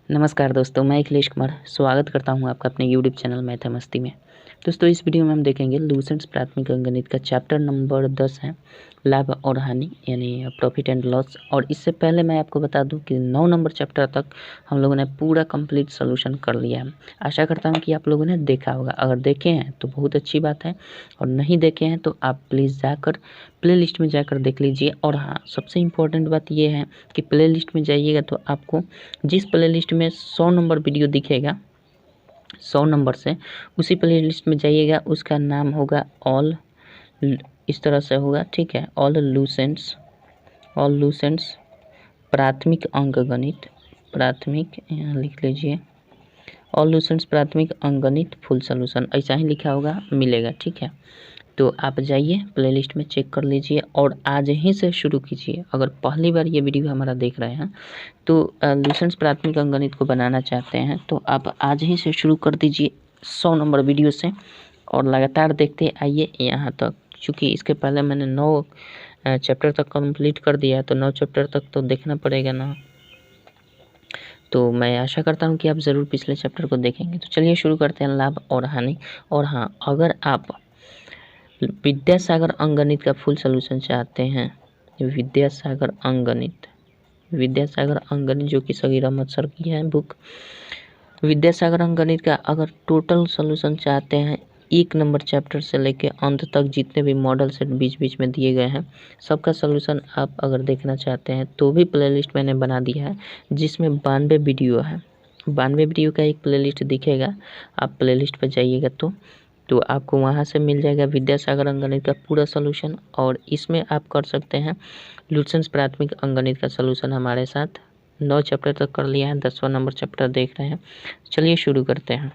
नमस्कार दोस्तों, मैं अखिलेश कुमार स्वागत करता हूं आपका अपने यूट्यूब चैनल मैथ मस्ती में। दोस्तों, इस वीडियो में हम देखेंगे लूसेंट्स प्राथमिक अंकगणित का चैप्टर नंबर 10 है लाभ और हानि यानी प्रॉफिट एंड लॉस। और इससे पहले मैं आपको बता दूं कि 9 नंबर चैप्टर तक हम लोगों ने पूरा कंप्लीट सोल्यूशन कर लिया है। आशा करता हूं कि आप लोगों ने देखा होगा। अगर देखे हैं तो बहुत अच्छी बात है, और नहीं देखे हैं तो आप प्लीज़ जाकर प्लेलिस्ट में जाकर देख लीजिए। और हाँ, सबसे इम्पोर्टेंट बात यह है कि प्लेलिस्ट में जाइएगा तो आपको जिस प्लेलिस्ट में 100 नंबर वीडियो दिखेगा 100 नंबर से, उसी प्लेलिस्ट में जाइएगा। उसका नाम होगा ऑल, इस तरह से होगा, ठीक है, ऑल लूसेंट्स प्राथमिक अंकगणित, प्राथमिक यहाँ लिख लीजिए, ऑल लूसेंट्स प्राथमिक अंकगणित फुल सोल्यूशन, ऐसा ही लिखा होगा, मिलेगा, ठीक है। तो आप जाइए प्लेलिस्ट में चेक कर लीजिए और आज ही से शुरू कीजिए। अगर पहली बार ये वीडियो हमारा देख रहे हैं तो लूसेंट्स प्राथमिक अंकगणित को बनाना चाहते हैं तो आप आज ही से शुरू कर दीजिए 100 नंबर वीडियो से, और लगातार देखते आइए यहाँ तक। क्योंकि इसके पहले मैंने 9 चैप्टर तक कंप्लीट कर दिया है, तो 9 चैप्टर तक तो देखना पड़ेगा ना। तो मैं आशा करता हूँ कि आप ज़रूर पिछले चैप्टर को देखेंगे। तो चलिए शुरू करते हैं लाभ और हानि। और हाँ, अगर आप विद्यासागर अंकगणित का फुल सोल्यूशन चाहते हैं, विद्यासागर अंकगणित जो कि सगीर अहमद सर की है बुक, विद्यासागर अंकगणित का अगर टोटल सोल्यूशन चाहते हैं 1 नंबर चैप्टर से लेके अंत तक जितने भी मॉडल सेट बीच बीच में दिए गए हैं सबका सोल्यूशन आप अगर देखना चाहते हैं तो भी प्लेलिस्ट मैंने बना दिया है, जिसमें 92 वीडियो है। 92 वीडियो का एक प्लेलिस्ट दिखेगा, आप प्लेलिस्ट पर जाइएगा तो आपको वहाँ से मिल जाएगा विद्यासागर अंकगणित का पूरा सोल्यूशन। और इसमें आप कर सकते हैं लूसेंट्स प्राथमिक अंकगणित का सोल्यूशन हमारे साथ। 9 चैप्टर तक कर लिया है, 10वां नंबर चैप्टर देख रहे हैं। चलिए शुरू करते हैं।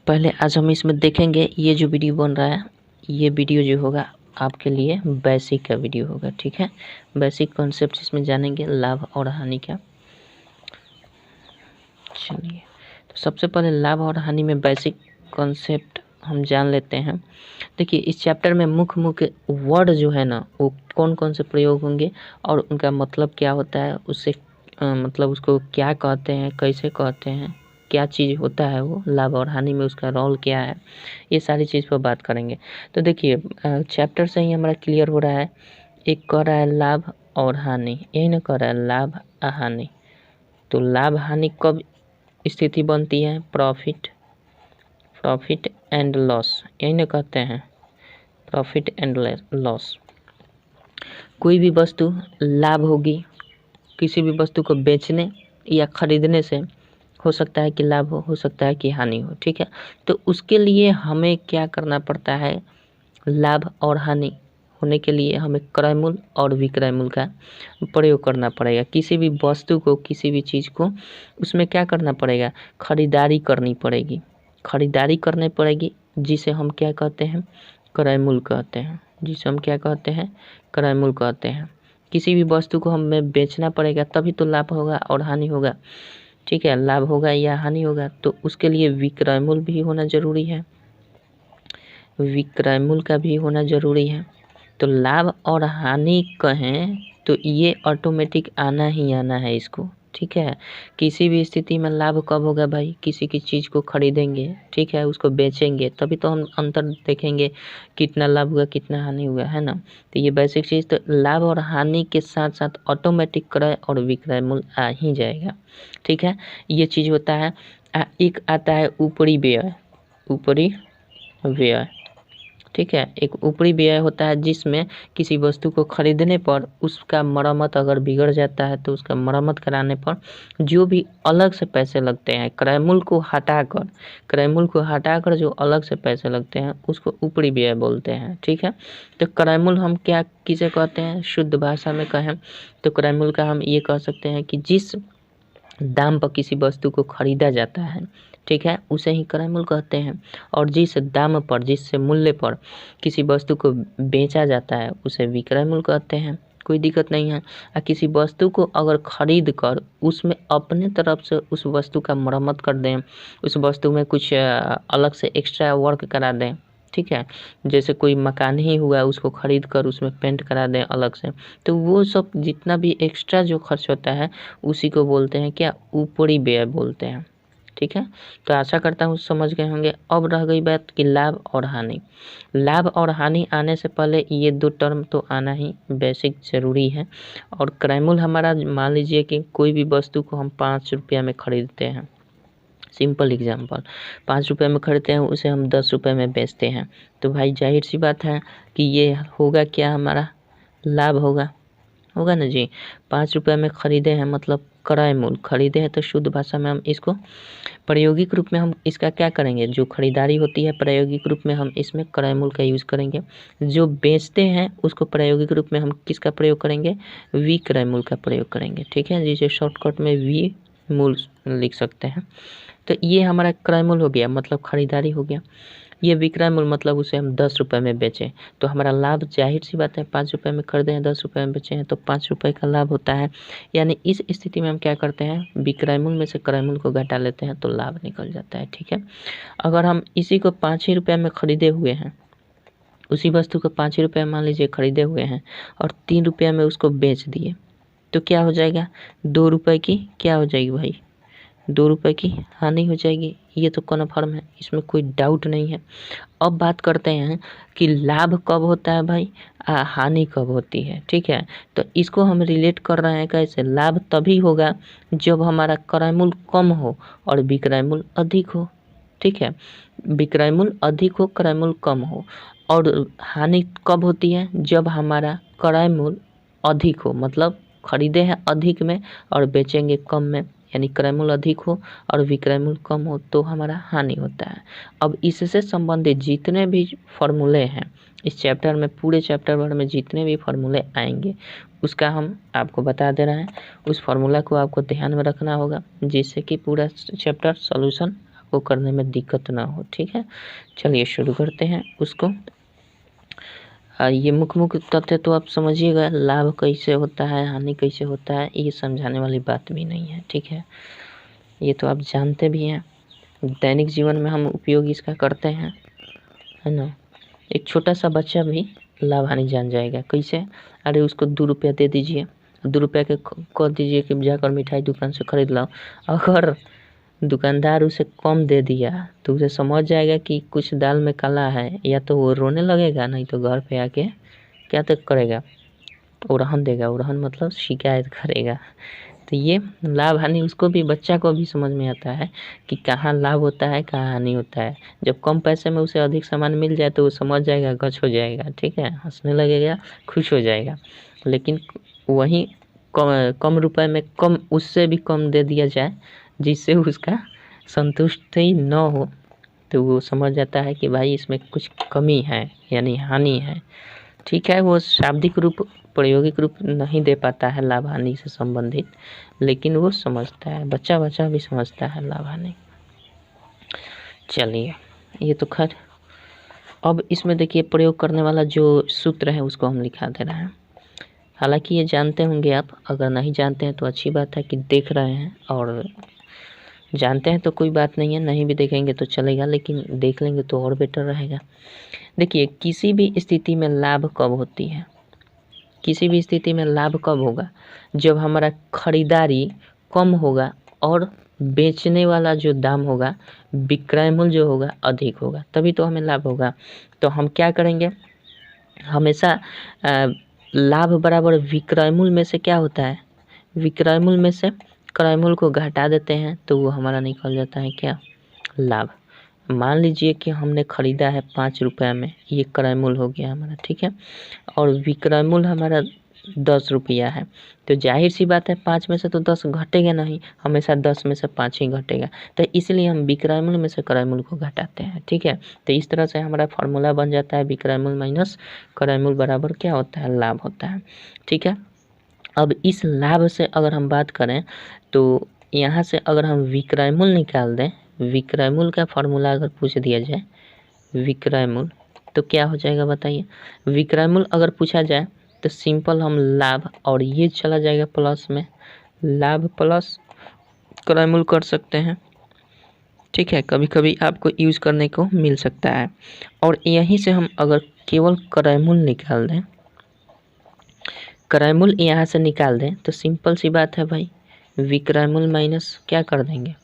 पहले आज हम इसमें देखेंगे, ये जो वीडियो बन रहा है ये वीडियो जो होगा आपके लिए बेसिक का वीडियो होगा, ठीक है। बेसिक कॉन्सेप्ट इसमें जानेंगे लाभ और हानि का। चलिए, तो सबसे पहले लाभ और हानि में बेसिक कॉन्सेप्ट हम जान लेते हैं। देखिए, इस चैप्टर में मुख्य वर्ड जो है ना वो कौन कौन से प्रयोग होंगे और उनका मतलब क्या होता है, उससे मतलब उसको क्या कहते हैं, कैसे कहते हैं, क्या चीज़ होता है वो लाभ और हानि में, उसका रोल क्या है, ये सारी चीज़ पर बात करेंगे। तो देखिए, चैप्टर से ही हमारा क्लियर हो रहा है। एक कह रहा है लाभ और हानि, यही ना कह रहा है लाभ हानि। तो लाभ हानि कब स्थिति बनती है? प्रॉफिट एंड लॉस, यही ना कहते हैं, प्रॉफिट एंड लॉस। कोई भी वस्तु लाभ होगी, किसी भी वस्तु को बेचने या खरीदने से हो सकता है कि लाभ हो सकता है कि हानि हो, ठीक है। तो उसके लिए हमें क्या करना पड़ता है? लाभ और हानि होने के लिए हमें क्रय मूल्य और विक्रय मूल्य का प्रयोग करना पड़ेगा। किसी भी वस्तु को, किसी भी चीज़ को, उसमें क्या करना पड़ेगा? खरीदारी करनी पड़ेगी, खरीदारी करनी पड़ेगी, जिसे हम क्या कहते हैं? क्रय मूल्य कहते हैं, जिसे हम क्या कहते हैं? क्रय मूल्य कहते हैं। किसी भी वस्तु को हमें बेचना पड़ेगा, तभी तो लाभ होगा और हानि होगा, ठीक है। लाभ होगा या हानि होगा तो उसके लिए विक्रय मूल्य भी होना जरूरी है, विक्रय मूल्य का भी होना जरूरी है। तो लाभ और हानि कहें तो ये ऑटोमेटिक आना ही आना है इसको, ठीक है। किसी भी स्थिति में लाभ कब होगा भाई? किसी की चीज़ को खरीदेंगे, ठीक है, उसको बेचेंगे, तभी तो हम अंतर देखेंगे कितना लाभ हुआ कितना हानि हुआ, है ना। तो ये बेसिक चीज़, तो लाभ और हानि के साथ साथ ऑटोमेटिक क्रय और विक्रय मूल्य आ ही जाएगा, ठीक है। ये चीज़ होता है। एक आता है ऊपरी व्यय, ऊपरी व्यय, ठीक है। एक ऊपरी व्यय होता है जिसमें किसी वस्तु को खरीदने पर उसका मरम्मत अगर बिगड़ जाता है तो उसका मरम्मत कराने पर जो भी अलग से पैसे लगते हैं, क्रय मूल्य को हटाकर जो अलग से पैसे लगते हैं उसको ऊपरी व्यय बोलते हैं, ठीक है। तो क्रय मूल्य हम क्या किसे कहते हैं? शुद्ध भाषा में कहें तो क्रय मूल्य का हम ये कह सकते हैं कि जिस दाम पर किसी वस्तु को खरीदा जाता है, ठीक है, उसे ही क्रय मूल्य कहते हैं। और जिस दाम पर, जिस मूल्य पर किसी वस्तु को बेचा जाता है उसे विक्रय मूल्य कहते हैं। कोई दिक्कत नहीं है। किसी वस्तु को अगर खरीद कर उसमें अपने तरफ से उस वस्तु का मरम्मत कर दें, उस वस्तु में कुछ अलग से एक्स्ट्रा वर्क करा दें, ठीक है। जैसे कोई मकान ही हुआ, उसको खरीद कर उसमें पेंट करा दें अलग से, तो वो सब जितना भी एक्स्ट्रा जो खर्च होता है उसी को बोलते हैं क्या, ऊपरी व्यय बोलते हैं। ठीक है, तो आशा करता हूँ समझ गए होंगे। अब रह गई बात कि लाभ और हानि। लाभ और हानि आने से पहले ये दो टर्म तो आना ही बेसिक ज़रूरी है। और क्रयमूल्य हमारा, मान लीजिए कि कोई भी वस्तु को हम 5 रुपया में खरीदते हैं, सिंपल एग्जांपल, 5 रुपये में खरीदते हैं, उसे हम 10 रुपये में बेचते हैं, तो भाई जाहिर सी बात है कि ये होगा क्या, हमारा लाभ होगा, होगा ना जी। 5 रुपये में खरीदे हैं मतलब क्रय मूल्य, खरीदे हैं तो शुद्ध भाषा में हम इसको, प्रायोगिक रूप में हम इसका क्या करेंगे, जो खरीदारी होती है प्रायोगिक रूप में हम इसमें क्रय मूल्य का यूज़ करेंगे। जो बेचते हैं उसको प्रायोगिक रूप में हम किसका प्रयोग करेंगे, विक्रय मूल्य का प्रयोग करेंगे। ठीक है, जिसे शॉर्टकट में वी मूल्य लिख सकते हैं। तो ये हमारा क्रय मूल्य हो गया, मतलब खरीदारी हो गया। ये विक्रय मूल्य मतलब उसे हम 10 रुपये में बेचें, तो हमारा लाभ जाहिर सी बात है, 5 रुपये में खरीदे हैं 10 रुपये में बेचे हैं तो 5 रुपये का लाभ होता है। यानी इस स्थिति में हम क्या करते हैं, विक्रय मूल्य में से क्रय मूल्य को घटा लेते हैं तो लाभ निकल जाता है। ठीक है, अगर हम इसी को 5 ही रुपये में खरीदे हुए हैं, उसी वस्तु को 5 ही रुपये मान लीजिए खरीदे हुए हैं और 3 रुपये में उसको बेच दिए, तो क्या हो जाएगा, 2 रुपये की क्या हो जाएगी भाई, 2 रुपये की हानि हो जाएगी। ये तो कन्फर्म है, इसमें कोई डाउट नहीं है। अब बात करते हैं कि लाभ कब होता है भाई, हानि कब होती है। ठीक है, तो इसको हम रिलेट कर रहे हैं कैसे, लाभ तभी होगा जब हमारा क्रय मूल्य कम हो और विक्रय मूल्य अधिक हो। ठीक है, विक्रय मूल्य अधिक हो, क्रय मूल्य कम हो। और हानि कब होती है, जब हमारा क्रय मूल्य अधिक हो, मतलब खरीदे हैं अधिक में और बेचेंगे कम में, यानी क्रय मूल्य अधिक हो और विक्रय मूल्य कम हो तो हमारा हानि होता है। अब इससे संबंधित जितने भी फॉर्मूले हैं इस चैप्टर में, पूरे चैप्टर भर में जितने भी फॉर्मूले आएंगे उसका हम आपको बता दे रहे हैं। उस फॉर्मूला को आपको ध्यान में रखना होगा जिससे कि पूरा चैप्टर सॉल्यूशन आपको करने में दिक्कत ना हो। ठीक है, चलिए शुरू करते हैं उसको। ये मुख्य तथ्य तो आप समझिएगा, लाभ कैसे होता है, हानि कैसे होता है, ये समझाने वाली बात भी नहीं है। ठीक है, ये तो आप जानते भी हैं, दैनिक जीवन में हम उपयोग इसका करते हैं, है ना। एक छोटा सा बच्चा भी लाभ हानि जान जाएगा, कैसे, अरे उसको 2 रुपया दे दीजिए, 2 रुपया के कह दीजिए कि जाकर मिठाई दुकान से खरीद लाओ, अगर दुकानदार उसे कम दे दिया तो उसे समझ जाएगा कि कुछ दाल में काला है, या तो वो रोने लगेगा, नहीं तो घर पे आके क्या तक करेगा, उड़हन देगा, उड़हन मतलब शिकायत करेगा। तो ये लाभ हानि उसको भी, बच्चा को भी समझ में आता है कि कहाँ लाभ होता है कहाँ हानि होता है। जब कम पैसे में उसे अधिक सामान मिल जाए तो वो समझ जाएगा, गच हो जाएगा, ठीक है, हंसने लगेगा, खुश हो जाएगा। लेकिन वहीं कम रुपए में कम, उससे भी कम दे दिया जाए जिससे उसका संतुष्टि न हो, तो वो समझ जाता है कि भाई इसमें कुछ कमी है, यानी हानि है। ठीक है, वो शाब्दिक रूप, प्रायोगिक रूप नहीं दे पाता है लाभ हानि से संबंधित, लेकिन वो समझता है, बच्चा भी समझता है लाभ हानि। चलिए, ये तो खैर, अब इसमें देखिए प्रयोग करने वाला जो सूत्र है उसको हम लिखा दे रहे हैं। हालांकि ये जानते होंगे आप, अगर नहीं जानते हैं तो अच्छी बात है कि देख रहे हैं, और जानते हैं तो कोई बात नहीं है, नहीं भी देखेंगे तो चलेगा, लेकिन देख लेंगे तो और बेटर रहेगा। देखिए, किसी भी स्थिति में लाभ कब होती है, किसी भी स्थिति में लाभ कब होगा, जब हमारा खरीदारी कम होगा और बेचने वाला जो दाम होगा, विक्रय मूल्य जो होगा अधिक होगा, तभी तो हमें लाभ होगा। तो हम क्या करेंगे, हमेशा लाभ बराबर विक्रय मूल्य में से क्या होता है, विक्रय मूल्य में से क्रय मूल्य को घटा देते हैं तो वो हमारा निकल जाता है क्या, लाभ। मान लीजिए कि हमने खरीदा है 5 रुपये में, ये क्रय मूल्य हो गया हमारा, ठीक है, और विक्रय मूल्य हमारा 10 रुपया है, तो जाहिर सी बात है 5 में से तो 10 घटेगा नहीं, हमेशा 10 में से 5 ही घटेगा, तो इसलिए हम विक्रय मूल्य में से क्रय मूल्य को घटाते हैं। ठीक है, तो इस तरह से हमारा फॉर्मूला बन जाता है, विक्रय मूल्य माइनस क्रय मूल्य बराबर क्या होता है, लाभ होता है। ठीक है, अब इस लाभ से अगर हम बात करें तो यहाँ से अगर हम विक्रय मूल्य निकाल दें, विक्रय मूल्य का फॉर्मूला अगर पूछ दिया जाए, विक्रय मूल्य, तो क्या हो जाएगा बताइए। विक्रय मूल्य अगर पूछा जाए तो सिंपल हम लाभ, और ये चला जाएगा प्लस में, लाभ प्लस क्रय मूल्य कर सकते हैं। ठीक है, कभी कभी आपको यूज़ करने को मिल सकता है। और यहीं से हम अगर केवल क्रयमूल निकाल दें, क्रयमूल यहाँ से निकाल दें तो सिंपल सी बात है भाई, विक्रयमूल माइनस क्या कर देंगे,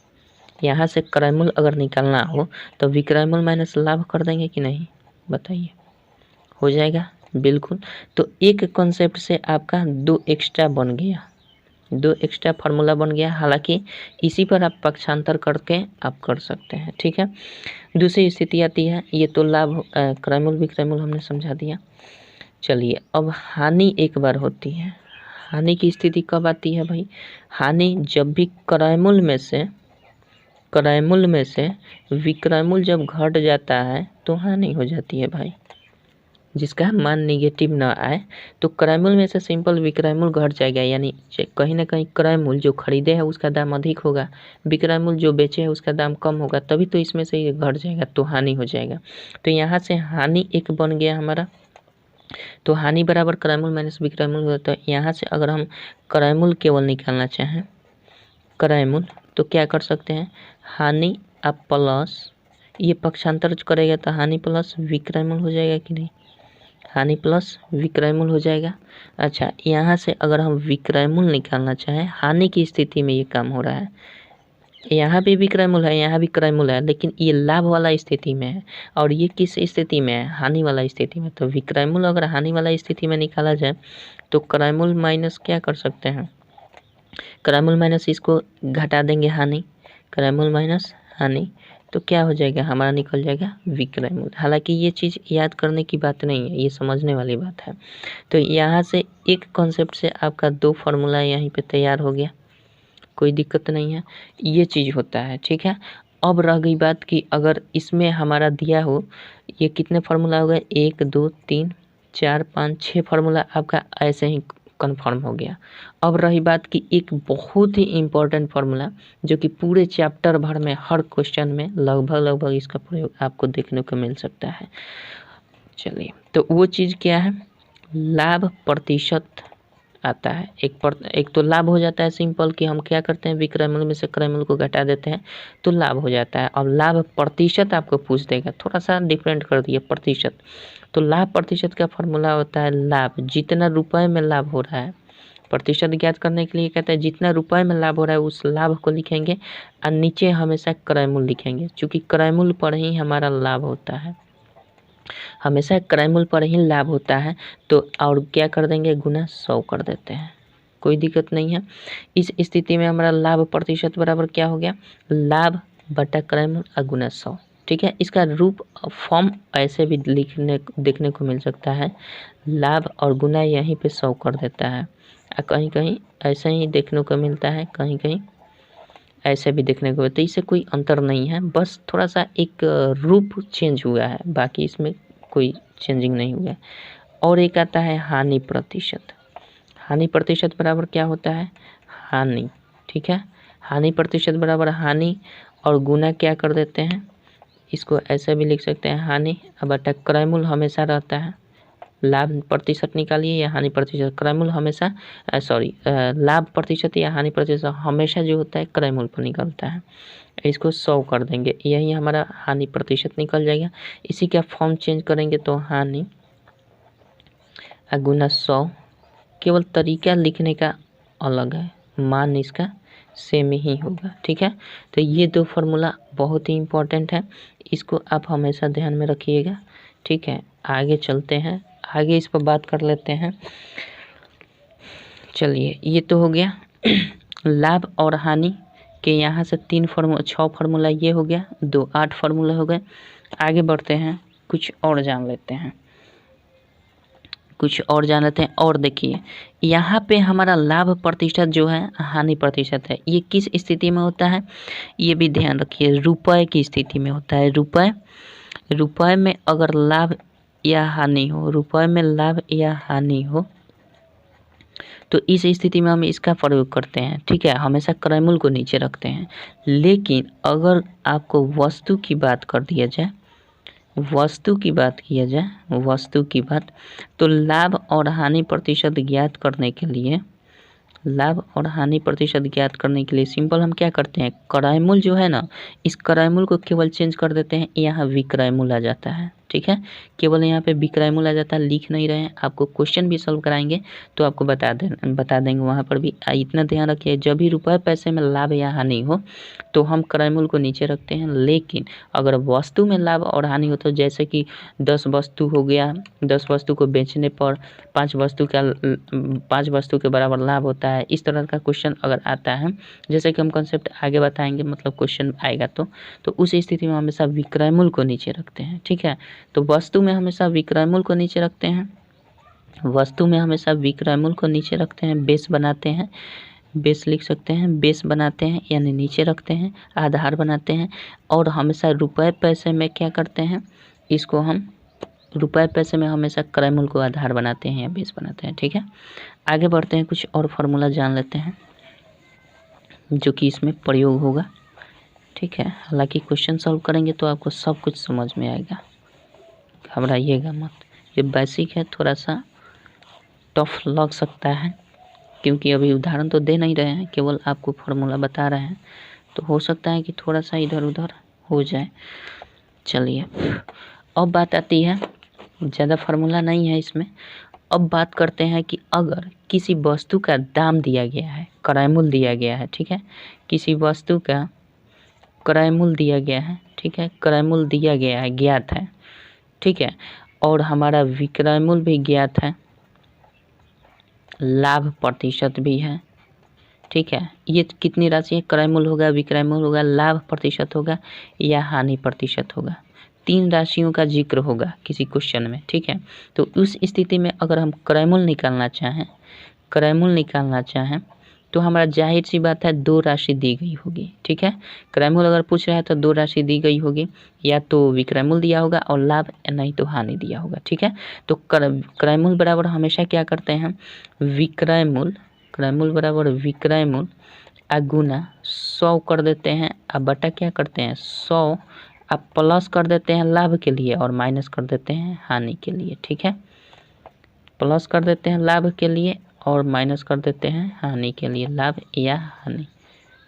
यहाँ से क्रयमूल अगर निकालना हो तो विक्रयमूल माइनस लाभ कर देंगे कि नहीं, बताइए, हो जाएगा बिल्कुल। तो एक कॉन्सेप्ट से आपका दो एक्स्ट्रा बन गया, दो एक्स्ट्रा फार्मूला बन गया। हालांकि इसी पर आप पक्षांतर करके आप कर सकते हैं, ठीक है। दूसरी स्थिति आती है, ये तो लाभ क्रयमूल विक्रयमूल हमने समझा दिया। चलिए अब हानि एक बार होती है। हानि की स्थिति कब आती है भाई, हानि जब भी क्रयमूल में से विक्रयमूल जब घट जाता है तो हानि हो जाती है भाई, जिसका मान निगेटिव ना आए। तो क्रयमूल में से सिंपल विक्रयमूल घट जाएगा, यानी कहीं ना कहीं क्रयमूल जो खरीदे है उसका दाम अधिक होगा, विक्रयमूल जो बेचे है उसका दाम कम होगा, तभी तो इसमें से ये घट जाएगा, तो हानि हो जाएगा। तो यहाँ से हानि एक बन गया हमारा। तो हानि बराबर क्रयमूल माइनस विक्रयमूल होता है। यहाँ से अगर हम क्रयमूल केवल निकालना चाहें, क्रयमूल, तो क्या कर सकते हैं, हानि आप प्लस, ये पक्षांतर करेगा तो हानि प्लस विक्रयमूल हो जाएगा कि नहीं, हानि प्लस विक्रयमूल हो जाएगा। अच्छा, यहाँ से अगर हम विक्रयमूल निकालना चाहें, हानि की स्थिति में ये काम हो रहा है, यहाँ भी विक्रयमूल है, यहाँ भी क्रयमूल है, लेकिन ये लाभ वाला स्थिति में है, और ये किस स्थिति में है, हानि वाला स्थिति में। तो विक्रयमूल अगर हानि वाला स्थिति में निकाला जाए तो क्रयमूल माइनस क्या कर सकते हैं, क्रयमूल माइनस इसको घटा देंगे हानि, क्रयमूल माइनस हानि, तो क्या हो जाएगा, हमारा निकल जाएगा विक्रयमूल। हालांकि ये चीज़ याद करने की बात नहीं है, ये समझने वाली बात है। तो यहाँ से एक कॉन्सेप्ट से आपका दो फार्मूला यहीं पे तैयार हो गया, कोई दिक्कत नहीं है, ये चीज़ होता है, ठीक है। अब रह गई बात कि अगर इसमें हमारा दिया हो, ये कितने फार्मूला हो गए, 1 2 3 4 5 6 फार्मूला आपका ऐसे ही कंफर्म हो गया। अब रही बात कि एक बहुत ही इम्पोर्टेंट फार्मूला जो कि पूरे चैप्टर भर में हर क्वेश्चन में लगभग इसका प्रयोग आपको देखने को मिल सकता है। चलिए, तो वो चीज़ क्या है, लाभ प्रतिशत आता है। एक तो लाभ हो जाता है सिंपल, कि हम क्या करते हैं, विक्रयमूल में से क्रयमूल को घटा देते हैं तो लाभ हो जाता है। अब लाभ प्रतिशत आपको पूछ देगा, थोड़ा सा डिफरेंट कर दिया प्रतिशत। तो लाभ प्रतिशत का फॉर्मूला होता है लाभ, जितना रुपए में लाभ हो रहा है, प्रतिशत ज्ञात करने के लिए कहता है जितना रुपए में लाभ हो रहा है उस लाभ को लिखेंगे, और नीचे हमेशा क्रयमूल लिखेंगे, क्योंकि क्रयमूल पर ही हमारा लाभ होता है, हमेशा क्रयमूल पर ही लाभ होता है। तो और क्या कर देंगे, गुना 100 कर देते हैं, कोई दिक्कत नहीं है। इस स्थिति में हमारा लाभ प्रतिशत बराबर क्या हो गया, लाभ बटा क्रयमूल और गुना 100, ठीक है। इसका रूप फॉर्म ऐसे भी देखने को मिल सकता है, लाभ और गुना यहीं पे 100 कर देता है, और कहीं कहीं ऐसे ही देखने को मिलता है, कहीं कहीं ऐसे भी देखने को मिलता है। इससे कोई अंतर नहीं है, बस थोड़ा सा एक रूप चेंज हुआ है, बाकी इसमें कोई चेंजिंग नहीं हुआ है। और एक आता है हानि प्रतिशत। हानि प्रतिशत बराबर क्या होता है, हानि, ठीक है। हानि प्रतिशत बराबर हानि और गुना क्या कर देते हैं, इसको ऐसे भी लिख सकते हैं, हानि बटा क्रयमूल हमेशा रहता है, लाभ प्रतिशत निकालिए या हानि प्रतिशत, क्रयमूल हमेशा लाभ प्रतिशत या हानि प्रतिशत हमेशा जो होता है क्रयमूल पर निकलता है। इसको 100 कर देंगे, यही हमारा हानि प्रतिशत निकल जाएगा। इसी का फॉर्म चेंज करेंगे तो हानि गुना 100, केवल तरीका लिखने का अलग है, मान इसका सेम ही होगा, ठीक है। तो ये दो फार्मूला बहुत ही इम्पोर्टेंट है, इसको आप हमेशा ध्यान में रखिएगा, ठीक है। आगे चलते हैं, आगे इस पर बात कर लेते हैं। चलिए, ये तो हो गया लाभ और हानि के यहाँ से 6 फार्मूला ये हो गया, 2 8 फार्मूला हो गए। आगे बढ़ते हैं, कुछ और जान लेते हैं, और देखिए यहाँ पे हमारा लाभ प्रतिशत जो है हानि प्रतिशत है, ये किस स्थिति में होता है, ये भी ध्यान रखिए, रुपए की स्थिति में होता है। रुपए में अगर लाभ या हानि हो, रुपए में लाभ या हानि हो, तो इस स्थिति में हम इसका प्रयोग करते हैं, ठीक है, हमेशा क्रयमूल को नीचे रखते हैं। लेकिन अगर आपको वस्तु की बात किया जाए, तो लाभ और हानि प्रतिशत ज्ञात करने के लिए लाभ और हानि प्रतिशत ज्ञात करने के लिए सिंपल हम क्या करते हैं, क्रय मूल्य जो है ना, इस क्रय मूल्य को केवल चेंज कर देते हैं, यहाँ विक्रय मूल्य आ जाता है। ठीक है, केवल यहाँ पे विक्रय मूल्य आ जाता है, लिख नहीं रहे हैं, आपको क्वेश्चन भी सॉल्व कराएंगे तो आपको बता देंगे वहाँ पर भी। इतना ध्यान रखिए, जब भी रुपये पैसे में लाभ या हानि हो तो हम क्रय मूल्य को नीचे रखते हैं, लेकिन अगर वस्तु में लाभ और हानि हो तो जैसे कि 10 वस्तु हो गया, 10 वस्तु को बेचने पर 5 वस्तु के बराबर लाभ होता है, इस तरह का क्वेश्चन अगर आता है, जैसे कि हम कंसेप्ट आगे बताएंगे, मतलब क्वेश्चन आएगा तो उस स्थिति में हमेशा विक्रय मूल्य को नीचे रखते हैं। ठीक है, तो वस्तु में हमेशा विक्रय मूल्य को नीचे रखते हैं, वस्तु में हमेशा विक्रय मूल्य को नीचे रखते हैं, बेस बनाते हैं, बेस लिख सकते हैं, बेस बनाते हैं यानी नीचे रखते हैं, आधार बनाते हैं, और हमेशा रुपए पैसे में क्या करते हैं, इसको हम रुपए पैसे में हमेशा क्रय मूल्य को आधार बनाते हैं या बेस बनाते हैं। ठीक है, आगे बढ़ते हैं, कुछ और फार्मूला जान लेते हैं जो कि इसमें प्रयोग होगा। ठीक है, हालांकि क्वेश्चन सॉल्व करेंगे तो आपको सब कुछ समझ में आएगा, घबराइएगा मत। ये बेसिक है, थोड़ा सा टफ लग सकता है क्योंकि अभी उदाहरण तो दे नहीं रहे हैं, केवल आपको फार्मूला बता रहे हैं, तो हो सकता है कि थोड़ा सा इधर उधर हो जाए। चलिए, अब बात आती है, ज़्यादा फार्मूला नहीं है इसमें। अब बात करते हैं कि अगर किसी वस्तु का दाम दिया गया है, क्रय मूल्य दिया गया है, ठीक है, किसी वस्तु का क्रय मूल्य दिया गया है, ठीक है, क्रय मूल्य दिया गया है, ज्ञात है, ठीक है, और हमारा विक्रय मूल्य भी ज्ञात है, लाभ प्रतिशत भी है। ठीक है, ये कितनी राशि है, क्रय मूल्य होगा, विक्रय मूल्य होगा, लाभ प्रतिशत होगा या हानि प्रतिशत होगा, 3 राशियों का जिक्र होगा किसी क्वेश्चन में। ठीक है, तो उस स्थिति में अगर हम क्रय मूल्य निकालना चाहें तो हमारा जाहिर सी बात है 2 राशि दी गई होगी। ठीक है, क्रय मूल्य अगर पूछ रहा है तो 2 राशि दी गई होगी, या तो विक्रय मूल्य दिया होगा और लाभ, नहीं तो हानि दिया होगा। ठीक है, तो क्रय मूल्य बराबर हमेशा क्या करते हैं, विक्रय मूल्य, क्रय मूल्य बराबर विक्रय मूल्य गुना 100 कर देते हैं, अब बटा क्या करते हैं 100, अब प्लस कर देते हैं लाभ के लिए और माइनस कर देते हैं हानि के लिए। ठीक है, प्लस कर देते हैं लाभ के लिए और माइनस कर देते हैं हानि के लिए, लाभ या हानि,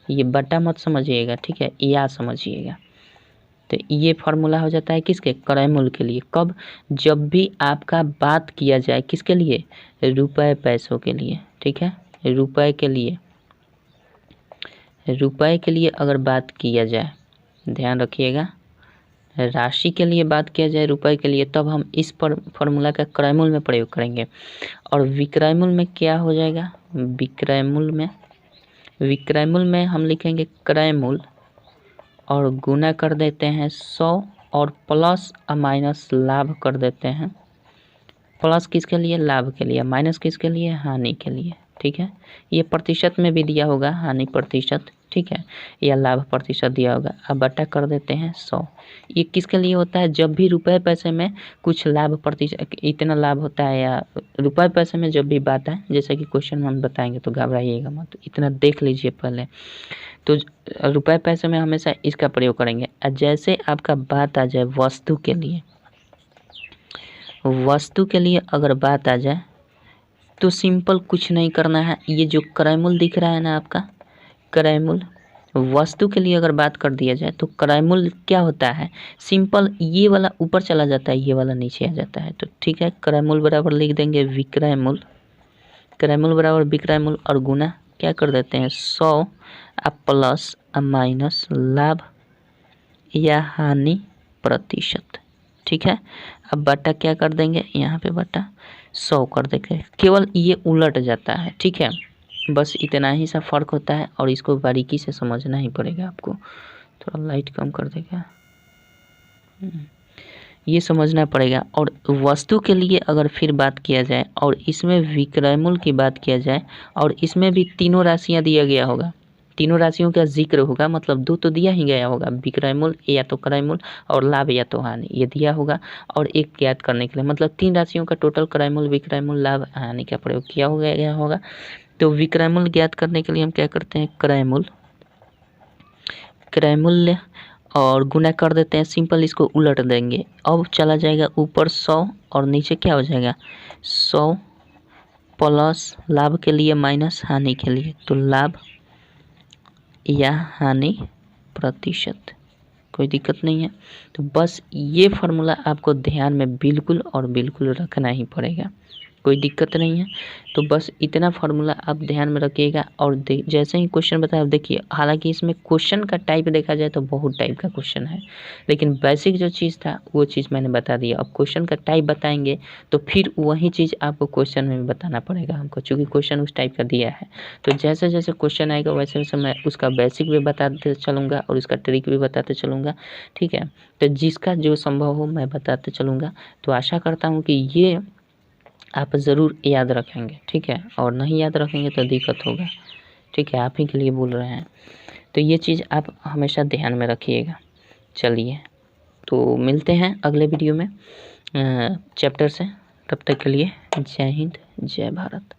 ये बटा मत समझिएगा। ठीक है, या समझिएगा। तो ये फार्मूला हो जाता है किसके, क्रय मूल्य के लिए। कब, जब भी आपका बात किया जाए किसके लिए, रुपए पैसों के लिए। ठीक है, रुपए के लिए अगर बात किया जाए, ध्यान रखिएगा, राशि के लिए बात किया जाए रुपए के लिए, तब हम इस पर फार्मूला का क्रय मूल्य में प्रयोग करेंगे। और विक्रय मूल्य में क्या हो जाएगा, विक्रय मूल्य में हम लिखेंगे क्रय मूल्य और गुना कर देते हैं 100 और प्लस माइनस लाभ कर देते हैं, प्लस किसके लिए, लाभ के लिए, माइनस किसके लिए, हानि के लिए। ठीक है, ये प्रतिशत में भी दिया होगा, हानि प्रतिशत, ठीक है, या लाभ प्रतिशत दिया होगा, अब बटा कर देते हैं 100। ये किसके लिए होता है, जब भी रुपए पैसे में कुछ लाभ प्रतिशत, इतना लाभ होता है, या रुपए पैसे में जब भी बात है, जैसे कि क्वेश्चन हम बताएंगे तो घबराइएगा मत, इतना देख लीजिए पहले। तो रुपए पैसे में हमेशा इसका प्रयोग करेंगे। जैसे आपका बात आ जाए वस्तु के लिए अगर बात आ जाए तो सिंपल कुछ नहीं करना है, ये जो क्रय मूल्य दिख रहा है ना आपका, क्रय मूल्य, वस्तु के लिए अगर बात कर दिया जाए तो क्रय मूल्य क्या होता है, सिंपल ये वाला ऊपर चला जाता है, ये वाला नीचे आ जाता है। तो ठीक है, क्रय मूल्य बराबर लिख देंगे विक्रय मूल्य, क्रय मूल्य बराबर विक्रय मूल्य और गुना क्या कर देते हैं 100 प्लस माइनस लाभ या हानि प्रतिशत। ठीक है, अब बटा क्या कर देंगे, यहाँ पे बटा 100 कर देंगे, केवल ये उलट जाता है। ठीक है, बस इतना ही सा फर्क होता है और इसको बारीकी से समझना ही पड़ेगा आपको। थोड़ा लाइट कम कर देगा, ये समझना पड़ेगा। और वस्तु के लिए अगर फिर बात किया जाए और इसमें विक्रय मूल्य की बात किया जाए और इसमें भी तीनों राशियां दिया गया होगा, तीनों राशियों का जिक्र होगा, मतलब 2 तो दिया ही गया होगा, विक्रय मूल्य या तो क्रय मूल्य और लाभ या तो हानि, ये दिया होगा, और एक ज्ञात करने के लिए, मतलब 3 राशियों का टोटल क्रय मूल्य, विक्रय मूल्य, लाभ, हानि का प्रयोग किया गया होगा। तो विक्रय मूल्य ज्ञात करने के लिए हम क्या करते हैं, क्रय मूल्य और गुना कर देते हैं, सिंपल इसको उलट देंगे, अब चला जाएगा ऊपर 100 और नीचे क्या हो जाएगा 100 प्लस लाभ के लिए माइनस हानि के लिए, तो लाभ या हानि प्रतिशत, कोई दिक्कत नहीं है। तो बस ये फार्मूला आपको ध्यान में बिल्कुल और बिल्कुल रखना ही पड़ेगा, कोई दिक्कत नहीं है। तो बस इतना फार्मूला आप ध्यान में रखिएगा। और जैसे ही क्वेश्चन बताया, देखिए हालांकि इसमें क्वेश्चन का टाइप देखा जाए तो बहुत टाइप का क्वेश्चन है, लेकिन बेसिक जो चीज़ था वो चीज़ मैंने बता दिया। अब क्वेश्चन का टाइप बताएंगे तो फिर वही चीज़ आपको क्वेश्चन में भी बताना पड़ेगा हमको, चूँकि क्वेश्चन उस टाइप का दिया है। तो जैसे जैसे क्वेश्चन आएगा वैसे वैसे मैं उसका बेसिक भी बताते चलूँगा और उसका ट्रिक भी बताते चलूँगा, ठीक है। तो जिसका जो संभव हो मैं बताते चलूँगा। तो आशा करता हूँ कि ये आप ज़रूर याद रखेंगे, ठीक है। और नहीं याद रखेंगे तो दिक्कत होगा, ठीक है, आप ही के लिए बोल रहे हैं। तो ये चीज़ आप हमेशा ध्यान में रखिएगा। चलिए, तो मिलते हैं अगले वीडियो में चैप्टर से। तब तक के लिए जय हिंद, जय भारत।